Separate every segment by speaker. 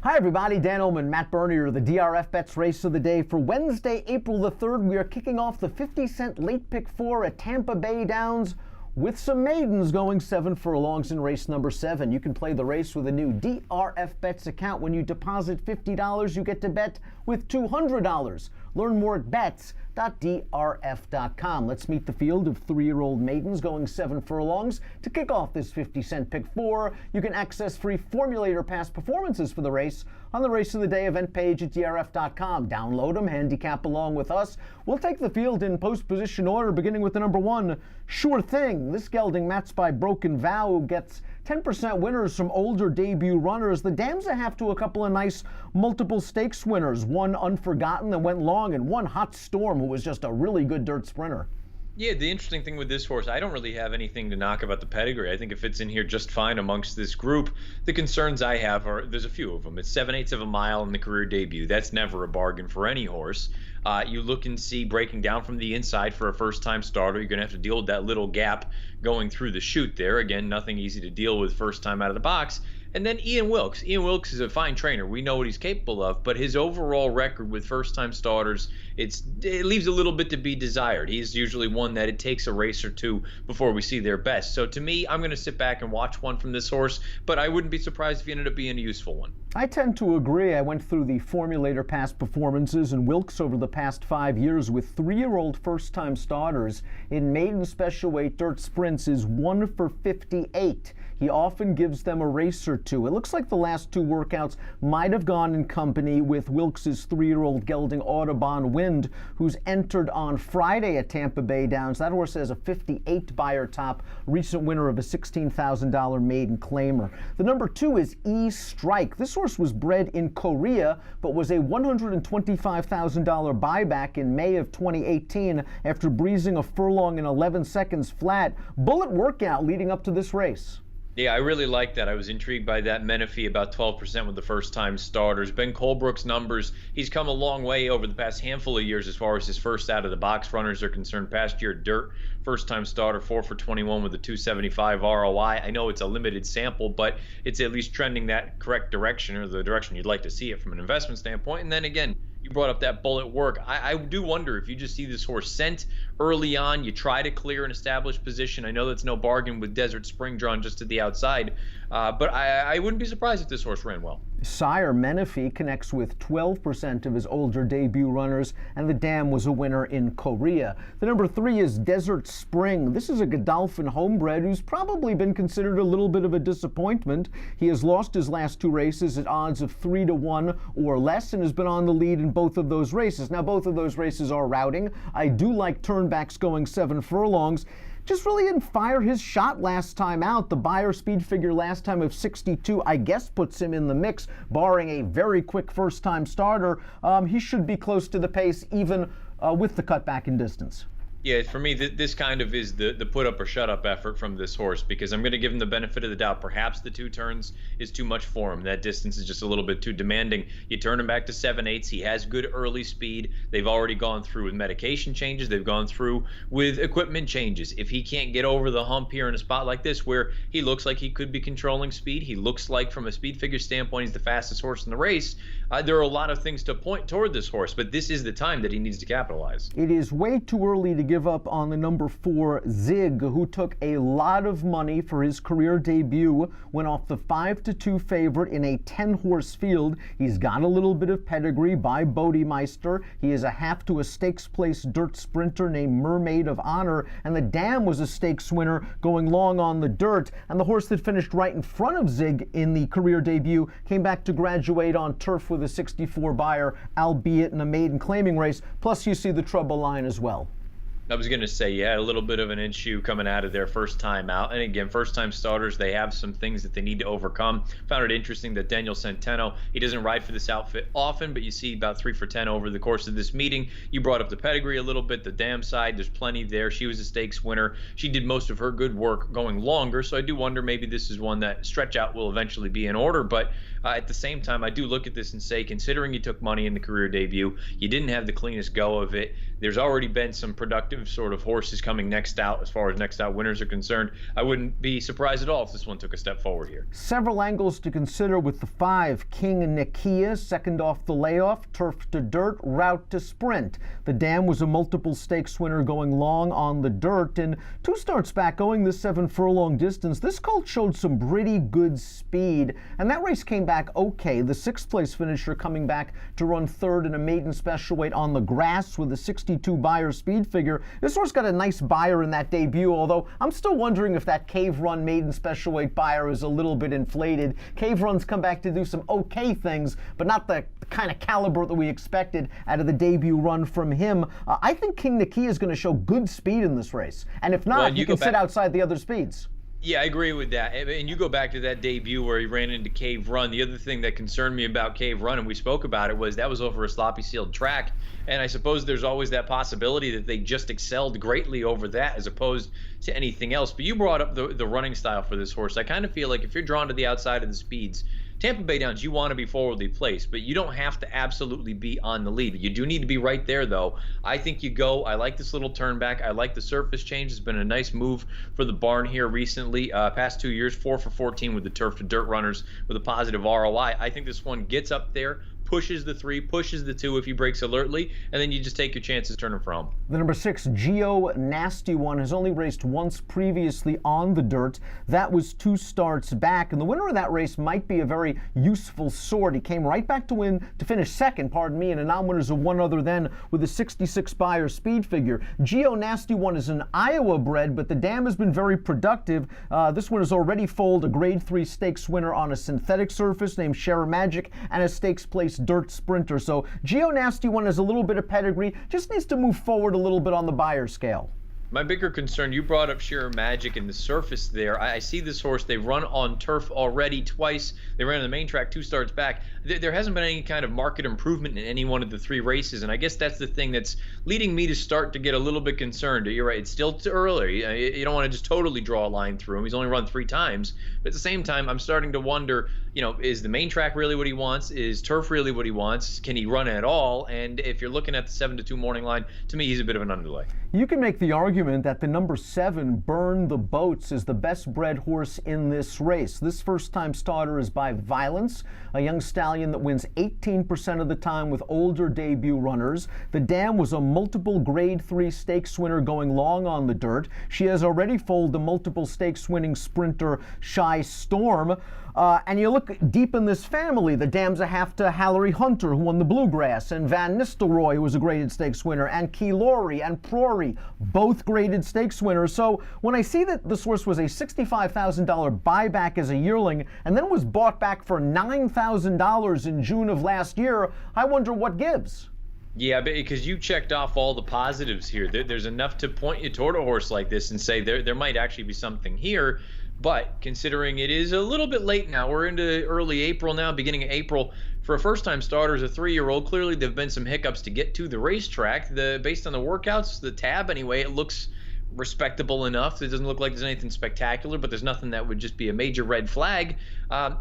Speaker 1: Hi everybody, Dan Illman, Matt Bernier, the DRFBets race of the day for Wednesday, April the 3rd. We are kicking off the 50-cent late pick 4 at Tampa Bay Downs with some maidens going 7 furlongs in race number 7. You can play the race with a new DRFBets account. When you deposit $50, you get to bet with $200. Learn more at bets.drf.com. Let's meet the field of 3-year-old maidens going 7 furlongs. To kick off this 50-cent pick 4, you can access free formulator past performances for the race on the Race of the Day event page at drf.com. Download them, handicap along with us. We'll take the field in post-position order, beginning with the number 1, Sure Thing. This gelding matched by Broken Vow gets 10% winners from older debut runners. The dams have to a couple of nice multiple stakes winners. One Unforgotten that went long, and one Hot Storm, who was just a really good dirt sprinter.
Speaker 2: Yeah, the interesting thing with this horse, I don't really have anything to knock about the pedigree. I think it fits in here just fine amongst this group. The concerns I have are, there's a few of them. It's 7/8 of a mile in the career debut. That's never a bargain for any horse. You look and see breaking down from the inside for a first-time starter. You're going to have to deal with that little gap going through the chute there. Again, nothing easy to deal with first time out of the box. And then Ian Wilkes. Ian Wilkes is a fine trainer. We know what he's capable of, but his overall record with first-time starters, it leaves a little bit to be desired. He's usually one that it takes a race or two before we see their best. So to me, I'm going to sit back and watch one from this horse, but I wouldn't be surprised if he ended up being a useful one.
Speaker 1: I tend to agree. I went through the formulator past performances and Wilkes over the past 5 years with 3-year-old first-time starters in maiden special weight dirt sprints is 1 for 58. He often gives them a race or two. It looks like the last 2 workouts might have gone in company with Wilkes' 3-year-old gelding Audubon Wind, who's entered on Friday at Tampa Bay Downs. That horse has a 58 Beyer top, recent winner of a $16,000 maiden claimer. The number 2 is E Strike. This horse was bred in Korea, but was a $125,000 buyback in May of 2018 after breezing a furlong in 11 seconds flat. Bullet workout leading up to this race.
Speaker 2: Yeah, I really like that. I was intrigued by that Menifee, about 12% with the first-time starters. Ben Colebrook's numbers, he's come a long way over the past handful of years as far as his first out-of-the-box runners are concerned. Past year, dirt, first-time starter, 4 for 21 with a 275 ROI. I know it's a limited sample, but it's at least trending that correct direction, or the direction you'd like to see it from an investment standpoint. And then again, you brought up that bullet work. I do wonder if you just see this horse sent early on, you try to clear an established position. I know that's no bargain with Desert Spring drawn just to the outside, but I wouldn't be surprised if this horse ran well.
Speaker 1: Sire Menifee connects with 12% of his older debut runners, and the dam was a winner in Korea. The number 3 is Desert Spring. This is a Godolphin homebred who's probably been considered a little bit of a disappointment. He has lost his last 2 races at odds of 3-1 or less and has been on the lead in both of those races. Now, both of those races are routing. I do like turnbacks going 7 furlongs. Just really didn't fire his shot last time out. The Beyer speed figure last time of 62, I guess, puts him in the mix, barring a very quick first-time starter. He should be close to the pace, even with the cutback in distance.
Speaker 2: Yeah, for me, this kind of is the put up or shut up effort from this horse, because I'm going to give him the benefit of the doubt. Perhaps the 2 turns is too much for him. That distance is just a little bit too demanding. You turn him back to 7/8. He has good early speed. They've already gone through with medication changes. They've gone through with equipment changes. If he can't get over the hump here in a spot like this where he looks like he could be controlling speed, he looks like from a speed figure standpoint he's the fastest horse in the race, there are a lot of things to point toward this horse, but this is the time that he needs to capitalize.
Speaker 1: It is way too early to give up on the number 4 Zig, who took a lot of money for his career debut, went off the 5-2 favorite in a 10-horse field. He's got a little bit of pedigree by Bodemeister. He is a half to a stakes place dirt sprinter named Mermaid of Honor, and the dam was a stakes winner going long on the dirt. And the horse that finished right in front of Zig in the career debut came back to graduate on turf with a 64 Beyer, albeit in a maiden claiming race. Plus, you see the trouble line as well.
Speaker 2: I was going to say, yeah, a little bit of an issue coming out of their first time out. And again, first-time starters, they have some things that they need to overcome. Found it interesting that Daniel Centeno, he doesn't ride for this outfit often, but you see about 3 for 10 over the course of this meeting. You brought up the pedigree a little bit, the dam side, there's plenty there. She was a stakes winner. She did most of her good work going longer, so I do wonder maybe this is one that stretch out will eventually be in order. But at the same time, I do look at this and say, considering you took money in the career debut, you didn't have the cleanest go of it. There's already been some productive sort of horses coming next out as far as next out winners are concerned. I wouldn't be surprised at all if this one took a step forward here.
Speaker 1: Several angles to consider with the 5, King Nakia, second off the layoff, turf to dirt, route to sprint. The Dam was a multiple stakes winner going long on the dirt, and 2 starts back going this 7 furlong distance, this colt showed some pretty good speed, and that race came back okay. The 6th place finisher coming back to run 3rd in a maiden special weight on the grass with a 62 Beyer speed figure. This horse got a nice Beyer in that debut, although I'm still wondering if that Cave Run maiden special weight Beyer is a little bit inflated. Cave Run's come back to do some okay things, but not the kind of caliber that we expected out of the debut run from him. I think King Nakia is going to show good speed in this race, and if not, you can sit outside the other speeds.
Speaker 2: Yeah, I agree with that. And you go back to that debut where he ran into Cave Run. The other thing that concerned me about Cave Run, and we spoke about it, was that was over a sloppy sealed track. And I suppose there's always that possibility that they just excelled greatly over that as opposed to anything else. But you brought up the running style for this horse. I kind of feel like if you're drawn to the outside of the speeds, Tampa Bay Downs, you want to be forwardly placed, but you don't have to absolutely be on the lead. You do need to be right there, though. I think you go. I like this little turn back. I like the surface change. It's been a nice move for the barn here recently. Past 2 years, 4 for 14 with the turf to dirt runners with a positive ROI. I think this one gets up there, pushes the 3, pushes the 2 if he breaks alertly, and then you just take your chances turning for home.
Speaker 1: The number 6, Geo Nasty One, has only raced once previously on the dirt. That was 2 starts back, and the winner of that race might be a very useful sort. He came right back to finish second, in a non-winners of 1 other than with a 66 Beyer speed figure. Geo Nasty One is an Iowa bred, but the Dam has been very productive. This one has already foaled a grade 3 stakes winner on a synthetic surface named Share Magic and a stakes place dirt sprinter. So Geo Nasty One has a little bit of pedigree, just needs to move forward a little bit on the Beyer scale.
Speaker 2: My bigger concern, you brought up Sheer Magic and the surface there. I see this horse. They run on turf already twice. They ran on the main track 2 starts back. There hasn't been any kind of market improvement in any one of the 3 races, and I guess that's the thing that's leading me to start to get a little bit concerned. You're right. It's still too early. You don't want to just totally draw a line through him. He's only run 3 times. But at the same time, I'm starting to wonder, is the main track really what he wants? Is turf really what he wants? Can he run at all? And if you're looking at the 7-2 morning line, to me, he's a bit of an underlay.
Speaker 1: You can make the argument that the number 7, Burn the Boats, is the best bred horse in this race. This first-time starter is by Violence, a young stallion that wins 18% of the time with older debut runners. The Dam was a multiple grade 3 stakes winner going long on the dirt. She has already foaled the multiple stakes winning sprinter Shy Storm. And you look deep in this family, the Dam's a half to Hallery Hunter, who won the Bluegrass, and Van Nistelrooy, who was a graded stakes winner, and Key Laurie and Prory, both graded stakes winners. So when I see that this horse was a $65,000 buyback as a yearling and then was bought back for $9,000 in June of last year, I wonder what gives.
Speaker 2: Yeah, because you checked off all the positives here. There's enough to point you toward a horse like this and say there might actually be something here. But considering it is a little bit late now, we're into early April now, beginning of April. For a first-time starter as a 3-year-old, clearly there have been some hiccups to get to the racetrack. Based on the workouts, the tab anyway, it looks respectable enough. It doesn't look like there's anything spectacular, but there's nothing that would just be a major red flag.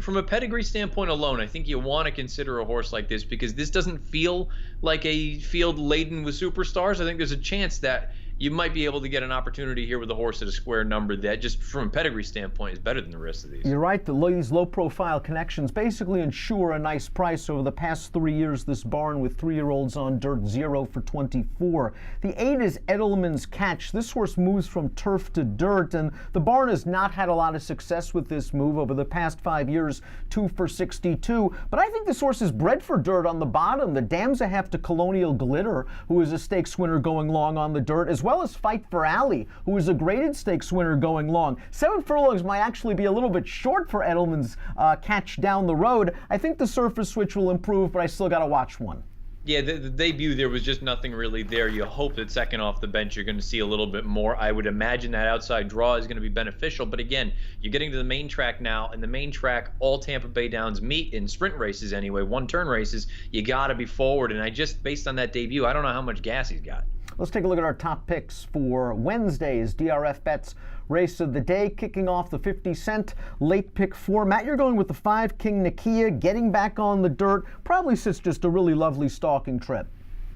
Speaker 2: From a pedigree standpoint alone, I think you want to consider a horse like this because this doesn't feel like a field laden with superstars. I think there's a chance that you might be able to get an opportunity here with a horse at a square number that just from a pedigree standpoint is better than the rest of these.
Speaker 1: You're right. These low-profile connections basically ensure a nice price over the past 3 years. This barn with 3-year-olds on dirt, 0 for 24. The 8 is Edelman's Catch. This horse moves from turf to dirt, and the barn has not had a lot of success with this move over the past 5 years, 2 for 62. But I think this horse is bred for dirt on the bottom. The Dam's a half to Colonial Glitter, who is a stakes winner going long on the dirt, as well as Fight for Alley, who is a graded stakes winner going long. 7 furlongs might actually be a little bit short for Edelman's Catch down the road. I think the surface switch will improve, but I still got to watch one.
Speaker 2: Yeah, the debut, there was just nothing really there. You hope that second off the bench you're going to see a little bit more. I would imagine that outside draw is going to be beneficial. But again, you're getting to the main track now, and the main track, all Tampa Bay Downs meet in sprint races anyway, one-turn races. You got to be forward. And based on that debut, I don't know how much gas he's got.
Speaker 1: Let's take a look at our top picks for Wednesday's DRFBets race of the day, kicking off the 50-cent late pick 4. Matt, you're going with the 5, King Nakia, getting back on the dirt. Probably sits just a really lovely stalking trip.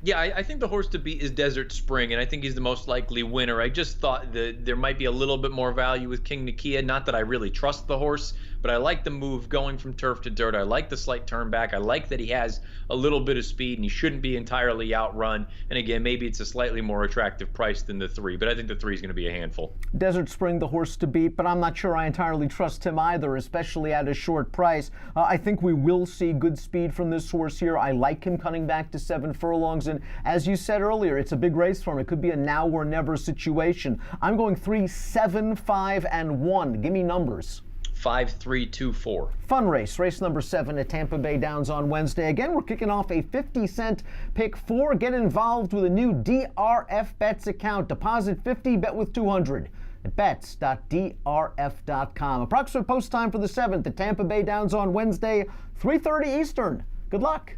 Speaker 2: Yeah, I think the horse to beat is Desert Spring, and I think he's the most likely winner. I just thought that there might be a little bit more value with King Nakia. Not that I really trust the horse, but I like the move going from turf to dirt. I like the slight turn back. I like that he has a little bit of speed, and he shouldn't be entirely outrun. And again, maybe it's a slightly more attractive price than the 3, but I think the 3 is going to be a handful.
Speaker 1: Desert Spring, the horse to beat, but I'm not sure I entirely trust him either, especially at a short price. I think we will see good speed from this horse here. I like him cutting back to 7 furlongs. And as you said earlier, it's a big race for him. It could be a now or never situation. I'm going 3, 7, 5, and 1. Give me numbers.
Speaker 2: 5, 3, 2, 4.
Speaker 1: Fun race number 7 at Tampa Bay Downs on Wednesday. Again, we're kicking off a 50-cent pick 4. Get involved with a new DRFBets account. Deposit 50, bet with 200 at bets.drf.com. Approximate post time for the 7th at Tampa Bay Downs on Wednesday, 3:30 Eastern. Good luck.